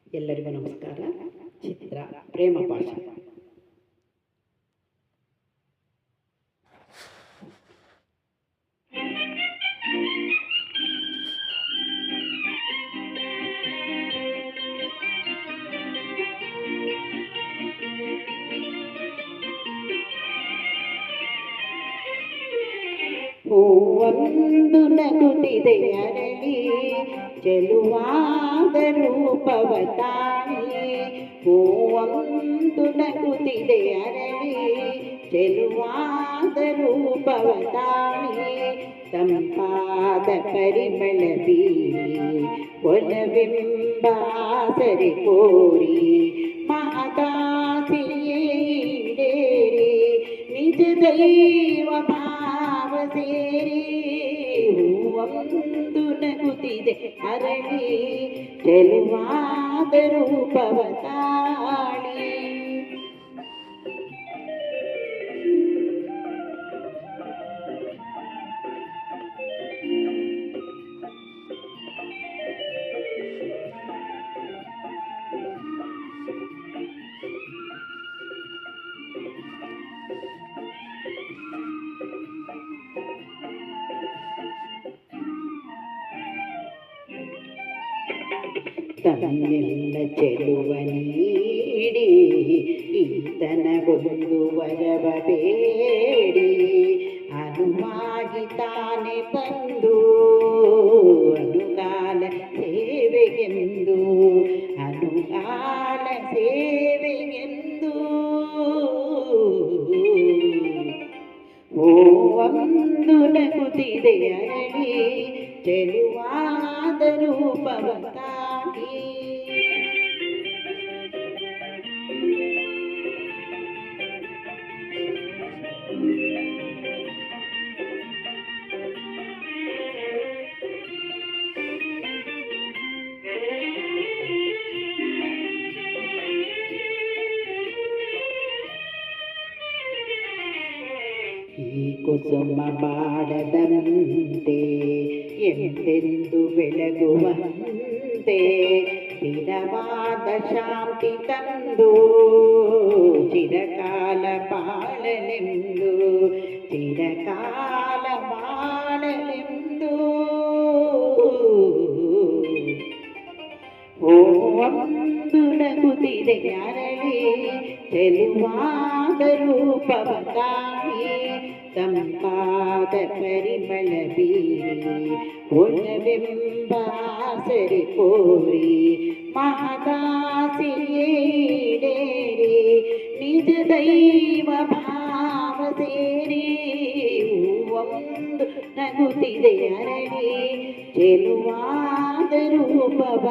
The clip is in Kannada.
ಎಲ್ಲರಿಗೂ ನಮಸ್ಕಾರ. ಚಿತ್ರ ಪ್ರೇಮ ಭಾಷೆ. ಹೂವೊಂದು ನಗುತ್ತಿದೆ ಅರಳಿ ಚೆಲುವಾದ ರೂಪವ ತಾಳಿ. ಹೂವೊಂದು ನಗುತ್ತಿದೆ ಅರಳಿ ಚೆಲುವಾದ ರೂಪವ ತಾಳಿ. ತಂಪಾದ ಪರಿಮಳ ಬೀರಿ ಒಲವೆಂಬ ಆಸರೆ ಕೋರಿ ಮಾತಾಸಿಯೇ ಈಡೇರಿ ನಿಜ ದೈವ ಭಾವ ಸೇರಿ. ಹೂವೊಂದು ನಗುತ್ತಿದೆ ಅರಳಿ ಚೆಲುವಾದ ರೂಪವ ತಾಳಿ. ತನ್ನೆಲ್ಲ ಚೆಲುವ ನೀಡಿ ಈತನಗೊಂದು ವರವ ಬೇಡಿ. ಅನುವಾಗಿ ತಾನೆ ಬಂದು ಅನುಗಾಲ ಸೇವೆಗೆಂದು ಅನುಗಾಲ ಸೇವೆಗೆಂದು. ಹೂವೊಂದು ನಗುತ್ತಿದೆ ಅರಳಿ ಚೆಲುವಾದ ರೂಪವ ತಾಳಿ. ಈ ಕುಸುಮ ಬಾಡದಂತೆ ಎಂದೆಂದು ಬೆಳಗುವಂತೆ ಸ್ಥಿರವಾದ ಶಾಂತಿ ತಂದು ಚಿರಕಾಲ ಬಾಳಲೆಂದು ಚಿರಕಾಲ ಬಾಳಲೆಂದು. ಹೂವೊಂದು ನಗುತ್ತಿದೆ ಅರಳಿ ಚೆಲುವಾದ ರೂಪವ ತಾಳಿ. ತಂಪಾದ ಪರಿಮಳ ಬೀರಿ ಒಲವೆಂಬ ಆಸರೆ ಕೋರಿ ಮಹದಾಸೆಯೇ ಈಡೇರಿ ನಿಜ ದೈವ ಭಾವ ಸೇರಿ. ಹೂವೊಂದು ನಗುತ್ತಿದೆ ಅರಳಿ ಚೆಲುವಾದ ರೂಪವ